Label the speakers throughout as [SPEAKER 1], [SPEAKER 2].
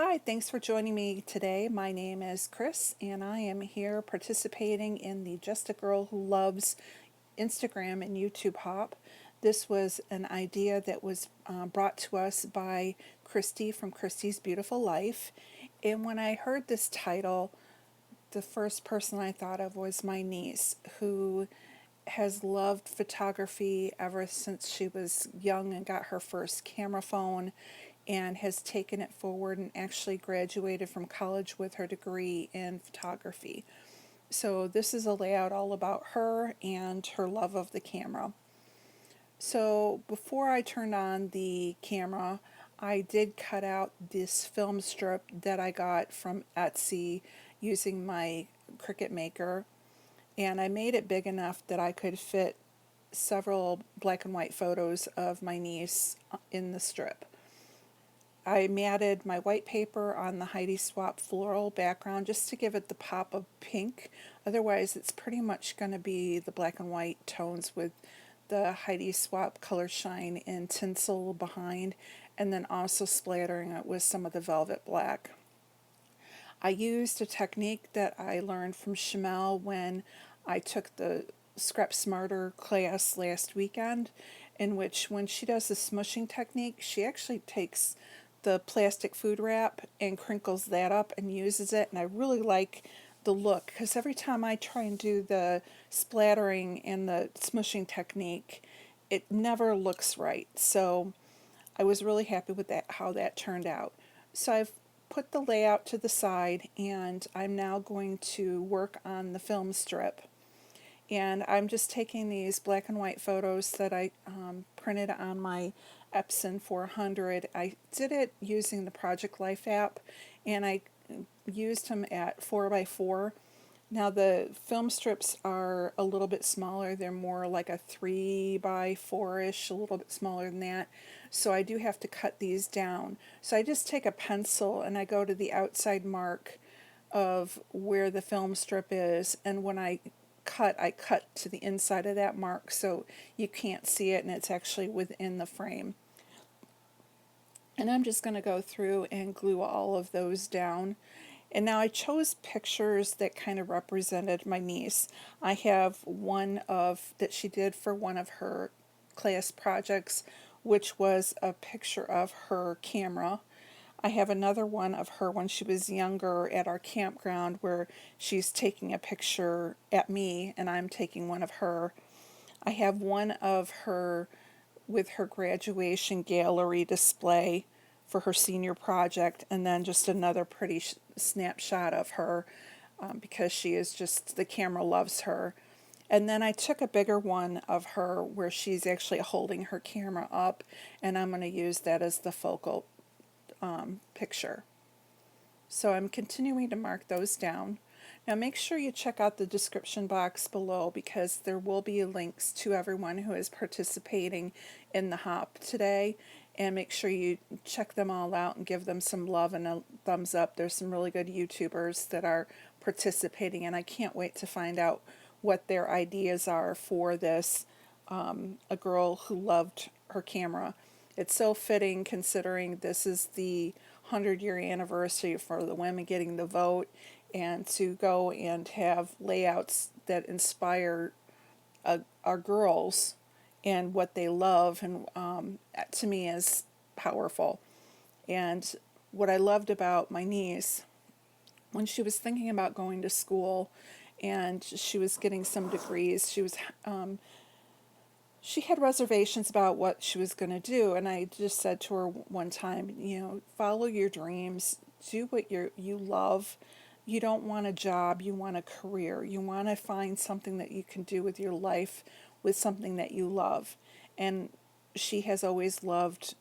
[SPEAKER 1] Hi, thanks for joining me today. My name is Chris, and I am here participating in the Just a Girl Who Loves Instagram and YouTube Hop. This was an idea that was brought to us by Christy from Christy's Beautiful Life. And when I heard this title, the first person I thought of was my niece, who has loved photography ever since she was young and got her first camera phone and has taken it forward and actually graduated from college with her degree in photography. So this is a layout all about her and her love of the camera. So before I turned on the camera, I did cut out this film strip that I got from Etsy using my Cricut Maker, and I made it big enough that I could fit several black and white photos of my niece in the strip. I matted my white paper on the Heidi Swapp floral background just to give it the pop of pink. Otherwise, it's pretty much going to be the black and white tones with the Heidi Swapp color shine and tinsel behind, and then also splattering it with some of the velvet black. I used a technique that I learned from Shamel when I took the Scrap Smarter class last weekend, in which when she does the smushing technique, she actually takes the plastic food wrap and crinkles that up and uses it, and I really like the look because every time I try and do the splattering and the smushing technique, it never looks right. So I was really happy with that, how that turned out. So I've put the layout to the side, and I'm now going to work on the film strip. And I'm just taking these black and white photos that I printed on my Epson 400. I did it using the Project Life app, and I used them at 4x4. Now the film strips are a little bit smaller. They're more like a 3x4-ish, a little bit smaller than that. So I do have to cut these down. So I just take a pencil and I go to the outside mark of where the film strip is, and when I cut to the inside of that mark so you can't see it and it's actually within the frame. And I'm just going to go through and glue all of those down. And now I chose pictures that kind of represented my niece. I have one of that she did for one of her class projects, which was a picture of her camera. I have another one of her when she was younger at our campground where she's taking a picture at me and I'm taking one of her. I have one of her with her graduation gallery display for her senior project, and then just another pretty snapshot of her because she is just, the camera loves her. And then I took a bigger one of her where she's actually holding her camera up, and I'm going to use that as the focal picture. So I'm continuing to mark those down. Now make sure you check out the description box below because there will be links to everyone who is participating in the hop today, and make sure you check them all out and give them some love and a thumbs up. There's some really good YouTubers that are participating, and I can't wait to find out what their ideas are for this A Girl Who Loved Her Camera. It's so fitting considering this is the 100-year anniversary for the women getting the vote, and to go and have layouts that inspire our girls and what they love, and to me is powerful. And what I loved about my niece, when she was thinking about going to school and she was getting some degrees, she had reservations about what she was going to do, and I just said to her one time, follow your dreams, do what you love. You don't want a job, you want a career. You want to find something that you can do with your life, with something that you love. And she has always loved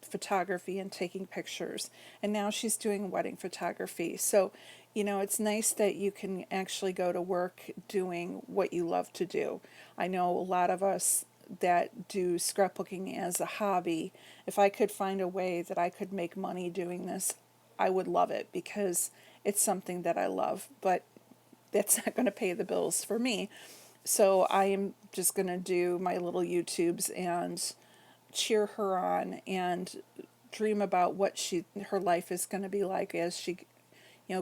[SPEAKER 1] photography and taking pictures, and now she's doing wedding photography. So it's nice that you can actually go to work doing what you love to do. I know a lot of us that do scrapbooking as a hobby, if I could find a way that I could make money doing this, I would love it because it's something that I love, but that's not going to pay the bills for me. So I am just going to do my little YouTubes and cheer her on and dream about what her life is going to be like as she,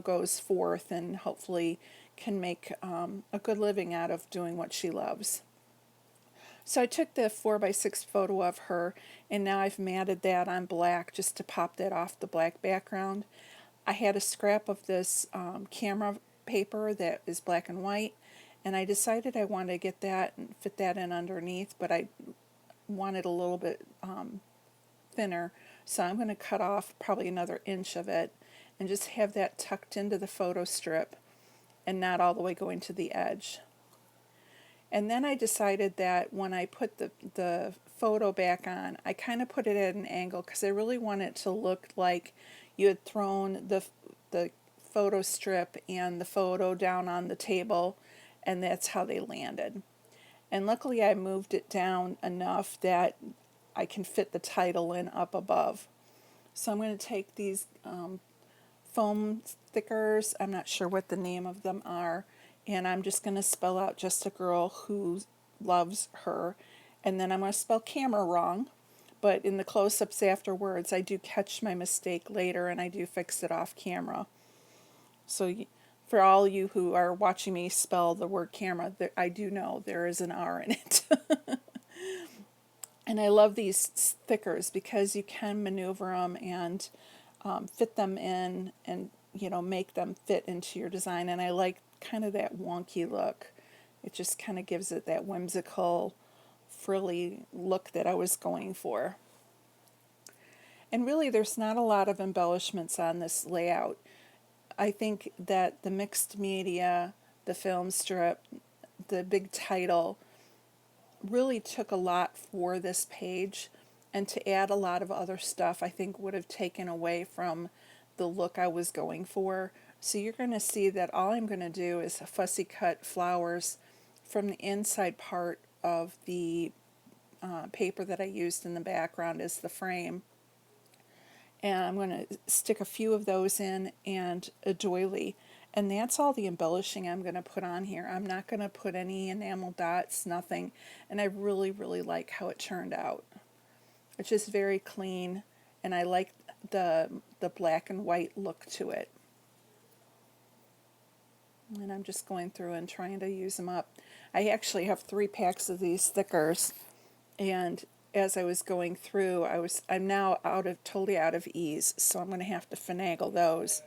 [SPEAKER 1] goes forth, and hopefully can make a good living out of doing what she loves. So I took the 4x6 photo of her, and now I've matted that on black just to pop that off the black background. I had a scrap of this camera paper that is black and white, and I decided I wanted to get that and fit that in underneath, but I wanted a little bit thinner, so I'm going to cut off probably another inch of it and just have that tucked into the photo strip and not all the way going to the edge. And then I decided that when I put the photo back on, I kind of put it at an angle because I really want it to look like you had thrown the photo strip and the photo down on the table, and that's how they landed. And luckily I moved it down enough that I can fit the title in up above. So I'm going to take these foam stickers, I'm not sure what the name of them are, and I'm just going to spell out "Just a Girl Who Loves Her," and then I'm going to spell camera wrong, but in the close-ups afterwards I do catch my mistake later and I do fix it off camera. So for all you who are watching me spell the word camera, I do know there is an R in it. And I love these stickers because you can maneuver them and fit them in and make them fit into your design. And I like kind of that wonky look. It just kind of gives it that whimsical, frilly look that I was going for. And really there's not a lot of embellishments on this layout. I think that the mixed media, the film strip, the big title really took a lot for this page, and to add a lot of other stuff I think would have taken away from the look I was going for. So you're going to see that all I'm going to do is fussy cut flowers from the inside part of the paper that I used in the background as the frame. And I'm going to stick a few of those in and a doily. And that's all the embellishing I'm going to put on here. I'm not going to put any enamel dots, nothing. And I really, really like how it turned out. It's just very clean, and I like the black and white look to it. And I'm just going through and trying to use them up. I actually have 3 packs of these stickers, and as I was going through, I'm now totally out of ease, so I'm going to have to finagle those.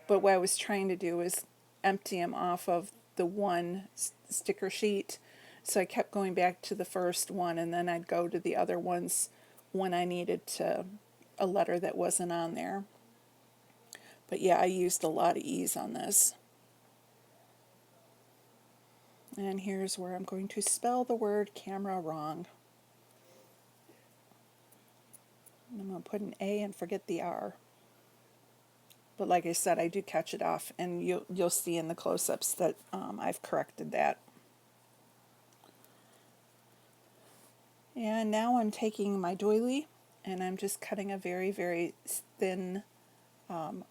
[SPEAKER 1] But what I was trying to do is empty them off of the one sticker sheet, so I kept going back to the first one, and then I'd go to the other ones when I needed a letter that wasn't on there. But yeah, I used a lot of ease on this. And here's where I'm going to spell the word camera wrong. I'm going to put an A and forget the R. But like I said, I do catch it off, and you'll see in the close-ups that I've corrected that. And now I'm taking my doily, and I'm just cutting a very, very thin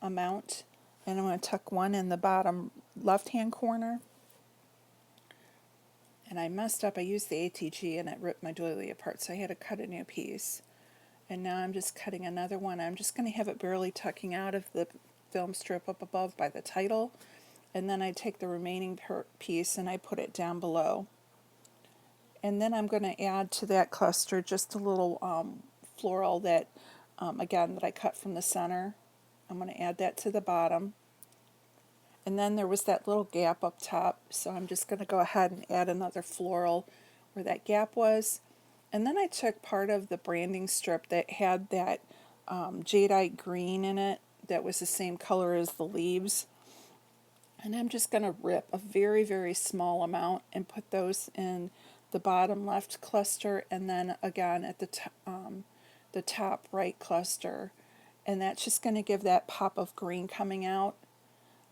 [SPEAKER 1] amount. And I'm going to tuck one in the bottom left-hand corner. And I messed up. I used the ATG and it ripped my doily apart, so I had to cut a new piece. And now I'm just cutting another one. I'm just going to have it barely tucking out of the film strip up above by the title. And then I take the remaining piece and I put it down below. And then I'm going to add to that cluster just a little floral that, again, that I cut from the center. I'm going to add that to the bottom. And then there was that little gap up top, so I'm just going to go ahead and add another floral where that gap was. And then I took part of the branding strip that had that jadeite green in it that was the same color as the leaves. And I'm just going to rip a very, very small amount and put those in the bottom left cluster, and then again at the top right cluster. And that's just going to give that pop of green coming out.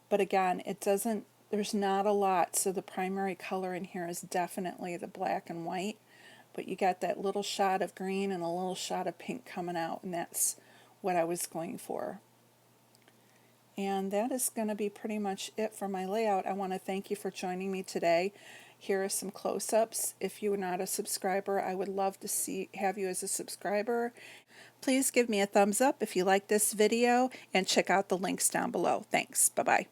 [SPEAKER 1] But again, there's not a lot, so the primary color in here is definitely the black and white. But you got that little shot of green and a little shot of pink coming out, and that's what I was going for. And that is going to be pretty much it for my layout. I want to thank you for joining me today. Here are some close-ups. If you are not a subscriber, I would love to have you as a subscriber. Please give me a thumbs up if you like this video and check out the links down below. Thanks. Bye-bye.